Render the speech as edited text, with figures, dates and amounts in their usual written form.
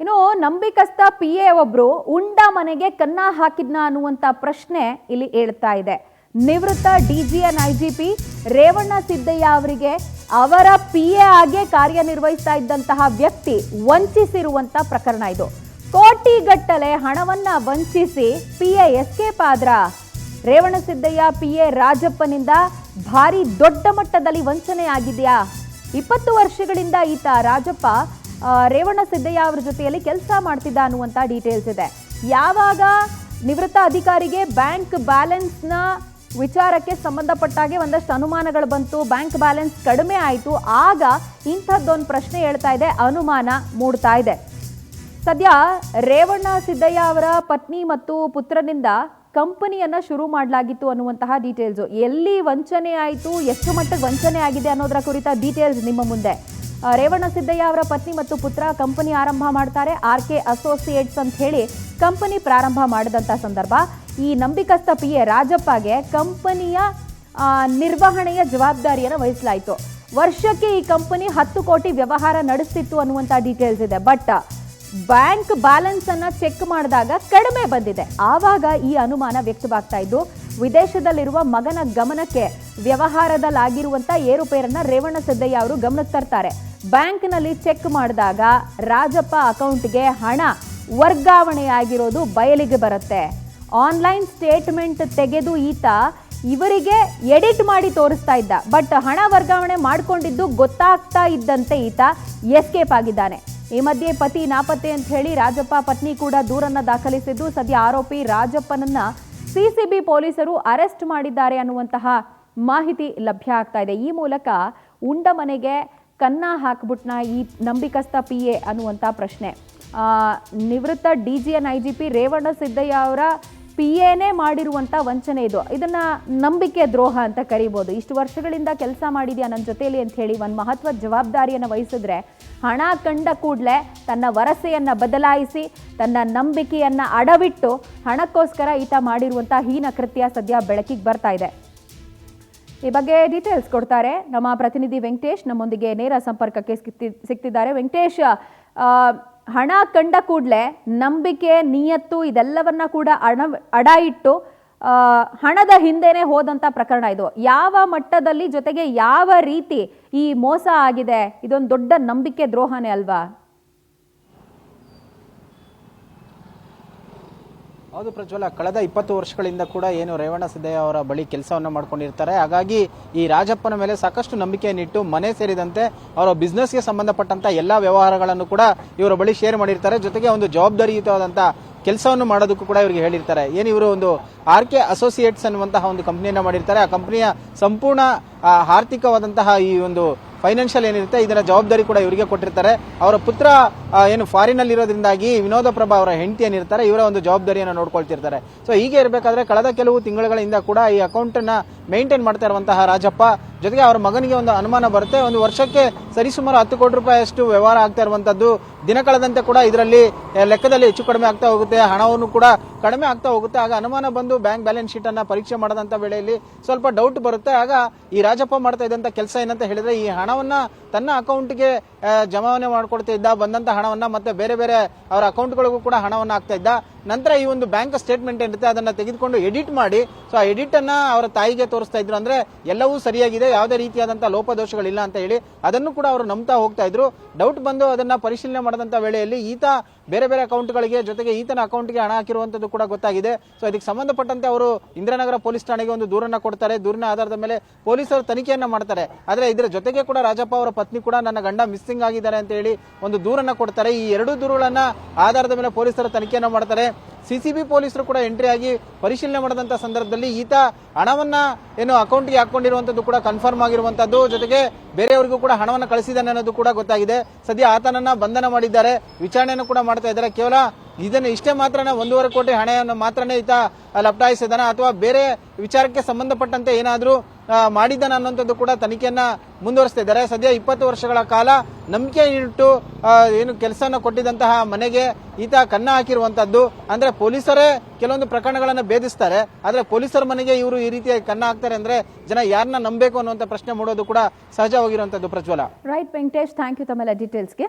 ಇನ್ನು ನಂಬಿಕಸ್ತ PA ಒಬ್ರು ಉಂಡ ಮನೆಗೆ ಕನ್ನ ಹಾಕಿದ್ನ ಅನ್ನುವಂತ ಪ್ರಶ್ನೆ ಇಲ್ಲಿ ಹೇಳ್ತಾ ಇದೆ. ನಿವೃತ್ತ DGN IGP ರೇವಣ್ಣ ಸಿದ್ದಯ್ಯ ಅವರಿಗೆ ಅವರ PA ಆಗಿ ಕಾರ್ಯನಿರ್ವಹಿಸ್ತಾ ಇದ್ದಂತಹ ವ್ಯಕ್ತಿ ವಂಚಿಸಿರುವಂತ ಪ್ರಕರಣ ಇದು. ಕೋಟಿಗಟ್ಟಲೆ ಹಣವನ್ನ ವಂಚಿಸಿ PA ಎಸ್ಕೇಪ್ ಆದ್ರ. ರೇವಣ್ಣ ಸಿದ್ದಯ್ಯ PA ರಾಜಪ್ಪನಿಂದ ಭಾರಿ ದೊಡ್ಡ ಮಟ್ಟದಲ್ಲಿ ವಂಚನೆ ಆಗಿದೆಯಾ? 20 ವರ್ಷಗಳಿಂದ ಈತ ರಾಜಪ್ಪ ರೇವಣ್ಣ ಸಿದ್ದಯ್ಯ ಅವರ ಜೊತೆಯಲ್ಲಿ ಕೆಲಸ ಮಾಡ್ತಿದ್ದ ಅನ್ನುವಂತ ಡೀಟೇಲ್ಸ್ ಇದೆ. ಯಾವಾಗ ನಿವೃತ್ತ ಅಧಿಕಾರಿಗೆ ಬ್ಯಾಂಕ್ ಬ್ಯಾಲೆನ್ಸ್ನ ವಿಚಾರಕ್ಕೆ ಸಂಬಂಧಪಟ್ಟಾಗೆ ಒಂದಷ್ಟು ಅನುಮಾನಗಳು ಬಂತು, ಬ್ಯಾಂಕ್ ಬ್ಯಾಲೆನ್ಸ್ ಕಡಿಮೆ ಆಯಿತು, ಆಗ ಇಂಥದ್ದೊಂದು ಪ್ರಶ್ನೆ ಹೇಳ್ತಾ ಇದೆ, ಅನುಮಾನ ಮೂಡ್ತಾ ಇದೆ. ಸದ್ಯ ರೇವಣ್ಣ ಸಿದ್ದಯ್ಯ ಅವರ ಪತ್ನಿ ಮತ್ತು ಪುತ್ರನಿಂದ ಕಂಪನಿಯನ್ನ ಶುರು ಮಾಡಲಾಗಿತ್ತು ಅನ್ನುವಂತಹ ಡೀಟೇಲ್ಸ್. ಎಲ್ಲಿ ವಂಚನೆ ಆಯಿತು, ಎಷ್ಟು ಮಟ್ಟಿಗೆ ವಂಚನೆ ಆಗಿದೆ ಅನ್ನೋದರ ಕುರಿತ ಡೀಟೇಲ್ಸ್ ನಿಮ್ಮ ಮುಂದೆ. ರೇವಣ್ಣ ಸಿದ್ದಯ್ಯ ಅವರ ಪತ್ನಿ ಮತ್ತು ಪುತ್ರ ಕಂಪನಿ ಆರಂಭ ಮಾಡ್ತಾರೆ. RK ಅಸೋಸಿಯೇಟ್ಸ್ ಅಂತ ಹೇಳಿ ಕಂಪನಿ ಪ್ರಾರಂಭ ಮಾಡಿದಂಥ ಸಂದರ್ಭ ಈ ನಂಬಿಕಸ್ತ PA ರಾಜಪ್ಪಗೆ ಕಂಪನಿಯ ನಿರ್ವಹಣೆಯ ಜವಾಬ್ದಾರಿಯನ್ನು ವಹಿಸಲಾಯಿತು. ವರ್ಷಕ್ಕೆ ಈ ಕಂಪನಿ 10 ಕೋಟಿ ವ್ಯವಹಾರ ನಡೆಸ್ತಿತ್ತು ಅನ್ನುವಂಥ ಡೀಟೇಲ್ಸ್ ಇದೆ. ಬಟ್ ಬ್ಯಾಂಕ್ ಬ್ಯಾಲೆನ್ಸ್ ಅನ್ನ ಚೆಕ್ ಮಾಡಿದಾಗ ಕಡಿಮೆ ಬಂದಿದೆ. ಆವಾಗ ಈ ಅನುಮಾನ ವ್ಯಕ್ತವಾಗ್ತಾ ಇದ್ದು, ವಿದೇಶದಲ್ಲಿರುವ ಮಗನ ಗಮನಕ್ಕೆ ವ್ಯವಹಾರದಲ್ಲಾಗಿರುವಂಥ ಏರುಪೇರನ್ನ ರೇವಣ್ಣ ಸಿದ್ದಯ್ಯ ಅವರು ಗಮನಕ್ಕೆ ತರ್ತಾರೆ. ಬ್ಯಾಂಕ್ನಲ್ಲಿ ಚೆಕ್ ಮಾಡಿದಾಗ ರಾಜಪ್ಪ ಅಕೌಂಟ್ಗೆ ಹಣ ವರ್ಗಾವಣೆಯಾಗಿರೋದು ಬಯಲಿಗೆ ಬರುತ್ತೆ. ಆನ್ಲೈನ್ ಸ್ಟೇಟ್ಮೆಂಟ್ ತೆಗೆದು ಈತ ಇವರಿಗೆ ಎಡಿಟ್ ಮಾಡಿ ತೋರಿಸ್ತಾ ಇದ್ದ. ಬಟ್ ಹಣ ವರ್ಗಾವಣೆ ಮಾಡಿಕೊಂಡಿದ್ದು ಗೊತ್ತಾಗ್ತಾ ಇದ್ದಂತೆ ಈತ ಎಸ್ಕೇಪ್ ಆಗಿದ್ದಾನೆ. ಈ ಮಧ್ಯೆ ಪತಿ ನಾಪತ್ತೆ ಅಂತ ಹೇಳಿ ರಾಜಪ್ಪ ಪತ್ನಿ ಕೂಡ ದೂರನ್ನ ದಾಖಲಿಸಿದ್ದು, ಸದ್ಯ ಆರೋಪಿ ರಾಜಪ್ಪನನ್ನ CCB ಪೊಲೀಸರು ಅರೆಸ್ಟ್ ಮಾಡಿದ್ದಾರೆ ಅನ್ನುವಂತಹ ಮಾಹಿತಿ ಲಭ್ಯ ಆಗ್ತಾ ಇದೆ. ಈ ಮೂಲಕ ಉಂಡ ಮನೆಗೆ ಕನ್ನ ಹಾಕ್ಬಿಟ್ನ ಈ ನಂಬಿಕಸ್ತ PA ಅನ್ನುವಂಥ ಪ್ರಶ್ನೆ. ನಿವೃತ್ತ DGN IGP ರೇವಣ್ಣ ಸಿದ್ದಯ್ಯ ಅವರ PAನೇ ಮಾಡಿರುವಂಥ ವಂಚನೆ ಇದು. ಇದನ್ನ ನಂಬಿಕೆ ದ್ರೋಹ ಅಂತ ಕರಿಬೋದು. ಇಷ್ಟು ವರ್ಷಗಳಿಂದ ಕೆಲಸ ಮಾಡಿದ್ಯಾ ನನ್ನ ಜೊತೆಯಲ್ಲಿ ಅಂತ ಹೇಳಿ ಒಂದು ಮಹತ್ವದ ಜವಾಬ್ದಾರಿಯನ್ನು ವಹಿಸಿದ್ರೆ ಹಣ ಕಂಡ ಕೂಡಲೇ ತನ್ನ ವರಸೆಯನ್ನು ಬದಲಾಯಿಸಿ ತನ್ನ ನಂಬಿಕೆಯನ್ನು ಅಡವಿಟ್ಟು ಹಣಕ್ಕೋಸ್ಕರ ಈತ ಮಾಡಿರುವಂಥ ಹೀನ ಕೃತ್ಯ ಸದ್ಯ ಬೆಳಕಿಗೆ ಬರ್ತಾ ಇದೆ. ಈ ಬಗ್ಗೆ ಡೀಟೇಲ್ಸ್ ಕೊಡ್ತಾರೆ ನಮ್ಮ ಪ್ರತಿನಿಧಿ ವೆಂಕಟೇಶ್, ನಮ್ಮೊಂದಿಗೆ ನೇರ ಸಂಪರ್ಕಕ್ಕೆ ಸಿಗ್ತಿದ್ದಾರೆ. ವೆಂಕಟೇಶ್, ಹಣ ಕಂಡ ಕೂಡಲೇ ನಂಬಿಕೆ, ನಿಯತ್ತು ಇದೆಲ್ಲವನ್ನ ಕೂಡ ಅಡ ಇಟ್ಟು ಹಣದ ಹಿಂದೆನೆ ಹೋದಂಥ ಪ್ರಕರಣ ಇದು. ಯಾವ ಮಟ್ಟದಲ್ಲಿ, ಜೊತೆಗೆ ಯಾವ ರೀತಿ ಈ ಮೋಸ ಆಗಿದೆ? ಇದೊಂದು ದೊಡ್ಡ ನಂಬಿಕೆ ದ್ರೋಹನೇ ಅಲ್ವಾ? ಹೌದು ಪ್ರಜ್ವಲ, ಕಳೆದ 20 ವರ್ಷಗಳಿಂದ ಕೂಡ ಏನು ರೇವಣ್ಣ ಸಿದ್ದಯ್ಯ ಅವರ ಬಳಿ ಕೆಲಸವನ್ನು ಮಾಡ್ಕೊಂಡಿರ್ತಾರೆ. ಹಾಗಾಗಿ ಈ ರಾಜಪ್ಪನ ಮೇಲೆ ಸಾಕಷ್ಟು ನಂಬಿಕೆಯನ್ನಿಟ್ಟು ಮನೆ ಸೇರಿದಂತೆ ಅವರ ಬಿಸ್ನೆಸ್ಗೆ ಸಂಬಂಧಪಟ್ಟಂತ ಎಲ್ಲಾ ವ್ಯವಹಾರಗಳನ್ನು ಕೂಡ ಇವರ ಬಳಿ ಶೇರ್ ಮಾಡಿರ್ತಾರೆ. ಜೊತೆಗೆ ಒಂದು ಜವಾಬ್ದಾರಿಯುತವಾದಂತ ಕೆಲಸವನ್ನು ಮಾಡೋದಕ್ಕೂ ಕೂಡ ಇವರಿಗೆ ಹೇಳಿರ್ತಾರೆ. ಏನು ಇವರು ಒಂದು RK ಅಸೋಸಿಯೇಟ್ಸ್ ಅನ್ನುವಂತಹ ಒಂದು ಕಂಪನಿಯನ್ನ ಮಾಡಿರ್ತಾರೆ. ಆ ಕಂಪನಿಯ ಸಂಪೂರ್ಣ ಆರ್ಥಿಕವಾದಂತಹ ಈ ಒಂದು ಫೈನಾನ್ಷಿಯಲ್ ಏನಿರುತ್ತೆ ಇದರ ಜವಾಬ್ದಾರಿ ಕೂಡ ಇವರಿಗೆ ಕೊಟ್ಟಿರ್ತಾರೆ. ಅವರ ಪುತ್ರ ಏನು ಫಾರಿನ್ ಅಲ್ಲಿ ಇರೋದ್ರಿಂದಾಗಿ ವಿನೋದ ಪ್ರಭಾ ಅವರ ಹೆಂಡತಿ ಏನಿರ್ತಾರೆ ಇವರ ಒಂದು ಜವಾಬ್ದಾರಿಯನ್ನು ನೋಡ್ಕೊಳ್ತಿರ್ತಾರೆ. ಸೊ ಹೀಗೆ ಇರಬೇಕಾದ್ರೆ ಕಳೆದ ಕೆಲವು ತಿಂಗಳುಗಳಿಂದ ಕೂಡ ಈ ಅಕೌಂಟ್ ಅನ್ನ ಮೇಂಟೈನ್ ಮಾಡ್ತಾ ಇರುವಂತಹ ರಾಜಪ್ಪ ಜೊತೆಗೆ ಅವರ ಮಗನಿಗೆ ಒಂದು ಅನುಮಾನ ಬರುತ್ತೆ. ಒಂದು ವರ್ಷಕ್ಕೆ ಸರಿಸುಮಾರು 10 ಕೋಟಿ ರೂಪಾಯಿಯಷ್ಟು ವ್ಯವಹಾರ ಆಗ್ತಾ ಇರುವಂತದ್ದು. ದಿನ ಕಳೆದಂತೆ ಕೂಡ ಇದರಲ್ಲಿ ಲೆಕ್ಕದಲ್ಲಿ ಹೆಚ್ಚು ಕಡಿಮೆ ಆಗ್ತಾ ಹೋಗುತ್ತೆ, ಹಣವನ್ನು ಕೂಡ ಕಡಿಮೆ ಆಗ್ತಾ ಹೋಗುತ್ತೆ. ಆಗ ಅನುಮಾನ ಬಂದು ಬ್ಯಾಂಕ್ ಬ್ಯಾಲೆನ್ಸ್ ಶೀಟ್ ಅನ್ನ ಪರೀಕ್ಷೆ ಮಾಡದಂತ ವೇಳೆಯಲ್ಲಿ ಸ್ವಲ್ಪ ಡೌಟ್ ಬರುತ್ತೆ. ಆಗ ಈ ರಾಜಪ್ಪ ಮಾಡ್ತಾ ಇದ್ದಂತ ಕೆಲಸ ಏನಂತ ಹೇಳಿದ್ರೆ, ಈ ಹಣವನ್ನ ತನ್ನ ಅಕೌಂಟ್ಗೆ ಜಮಾವಣೆ ಮಾಡ್ಕೊಡ್ತಾ ಇದ್ದ. ಬಂದಂತ ಹಣವನ್ನ ಮತ್ತೆ ಬೇರೆ ಬೇರೆ ಅವರ ಅಕೌಂಟ್ಗಳಿಗೂ ಕೂಡ ಹಣವನ್ನ ಹಾಕ್ತಾ ಇದ್ದ. ನಂತರ ಈ ಒಂದು ಬ್ಯಾಂಕ್ ಸ್ಟೇಟ್ಮೆಂಟ್ ಏನಿರುತ್ತೆ ಅದನ್ನ ತೆಗೆದುಕೊಂಡು ಎಡಿಟ್ ಮಾಡಿ, ಸೊ ಆ ಎಡಿಟ್ ಅನ್ನ ಅವರ ತಾಯಿಗೆ ತೋರಿಸ್ತಾ ಇದ್ರು. ಅಂದ್ರೆ ಎಲ್ಲವೂ ಸರಿಯಾಗಿದೆ, ಯಾವುದೇ ರೀತಿಯಾದಂತಹ ಲೋಪದೋಷಗಳಿಲ್ಲ ಅಂತ ಹೇಳಿ ಅದನ್ನು ಕೂಡ ಅವರು ನಂಬ್ತಾ ಹೋಗ್ತಾ ಇದ್ರು. ಡೌಟ್ ಬಂದು ಅದನ್ನ ಪರಿಶೀಲನೆ ಮಾಡಿದಂತ ವೇಳೆಯಲ್ಲಿ ಈತ ಬೇರೆ ಬೇರೆ ಅಕೌಂಟ್ಗಳಿಗೆ ಜೊತೆಗೆ ಈತನ ಅಕೌಂಟ್ಗೆ ಹಣ ಹಾಕಿರುವಂತದ್ದು ಕೂಡ ಗೊತ್ತಾಗಿದೆ. ಸೊ ಇದಕ್ಕೆ ಸಂಬಂಧಪಟ್ಟಂತೆ ಅವರು ಇಂದಿರಾನಗರ ಪೊಲೀಸ್ ಠಾಣೆಗೆ ಒಂದು ದೂರನ್ನ ಕೊಡ್ತಾರೆ. ದೂರಿನ ಆಧಾರದ ಮೇಲೆ ಪೊಲೀಸರು ತನಿಖೆಯನ್ನ ಮಾಡ್ತಾರೆ. ಆದ್ರೆ ಇದರ ಜೊತೆಗೆ ಕೂಡ ರಾಜಪ್ಪ ಅವರ ಪತ್ನಿ ಕೂಡ ನನ್ನ ಗಂಡ ಮಿಸ್ಸಿಂಗ್ ಆಗಿದ್ದಾರೆ ಅಂತ ಹೇಳಿ ಒಂದು ದೂರನ್ನ ಕೊಡ್ತಾರೆ. ಈ 2 ದೂರುಗಳನ್ನ ಆಧಾರದ ಮೇಲೆ ಪೊಲೀಸರು ತನಿಖೆಯನ್ನ ಮಾಡ್ತಾರೆ. CCB ಪೊಲೀಸರು ಕೂಡ ಎಂಟ್ರಿ ಆಗಿ ಪರಿಶೀಲನೆ ಮಾಡಿದಂತ ಸಂದರ್ಭದಲ್ಲಿ ಈತ ಹಣವನ್ನ ಏನು ಅಕೌಂಟ್ಗೆ ಹಾಕೊಂಡಿರುವಂತದ್ದು ಕೂಡ ಕನ್ಫರ್ಮ್ ಆಗಿರುವಂತದ್ದು. ಜೊತೆಗೆ ಬೇರೆಯವರಿಗೂ ಕೂಡ ಹಣವನ್ನ ಕಳಿಸಿದ್ದಾನೆ ಅನ್ನೋದು ಕೂಡ ಗೊತ್ತಾಗಿದೆ. ಸದ್ಯ ಆತನನ್ನ ಬಂಧನ ಮಾಡಿದ್ದಾರೆ, ವಿಚಾರಣೆಯನ್ನು ಕೂಡ ಮಾಡ್ತಾ ಇದ್ದಾರೆ. ಕೇವಲ ಇದನ್ನು ಇಷ್ಟೇ ಮಾತ್ರನೇ 1.5 ಕೋಟಿ ಹಣವನ್ನು ಮಾತ್ರನೇ ಈತ ಲಪಟಾಯಿಸಿದಾನ ಅಥವಾ ಬೇರೆ ವಿಚಾರಕ್ಕೆ ಸಂಬಂಧಪಟ್ಟಂತೆ ಏನಾದರೂ ಮಾಡಿದ್ದಾನ ಅನ್ನೋಂಥದ್ದು ಕೂಡ ತನಿಖೆಯನ್ನ ಮುಂದುವರಿಸ್ತಾ ಇದ್ದಾರೆ. ಸದ್ಯ 20 ವರ್ಷಗಳ ಕಾಲ ನಂಬಿಕೆ ಇಟ್ಟು ಏನು ಕೆಲಸನ ಕೊಟ್ಟಿದ್ದಂತಹ ಮನೆಗೆ ಈತ ಕನ್ನ ಹಾಕಿರುವಂತದ್ದು. ಅಂದ್ರೆ ಪೊಲೀಸರೇ ಕೆಲವೊಂದು ಪ್ರಕರಣಗಳನ್ನ ಭೇದಿಸ್ತಾರೆ, ಆದ್ರೆ ಪೊಲೀಸರ ಮನೆಗೆ ಇವರು ಈ ರೀತಿಯಾಗಿ ಕನ್ನ ಹಾಕ್ತಾರೆ ಅಂದ್ರೆ ಜನ ಯಾರನ್ನ ನಂಬಬೇಕು ಅನ್ನುವಂತ ಪ್ರಶ್ನೆ ಮೂಡೋದು ಕೂಡ ಸಹಜವಾಗಿರುವಂತದ್ದು. ಪ್ರಜ್ವಲ. ರೈಟ್ ವೆಂಕಟೇಶ್, ಥ್ಯಾಂಕ್ ಯು ತಮ್ಮೆಲ್ಲ ಡೀಟೇಲ್ಸ್ಗೆ.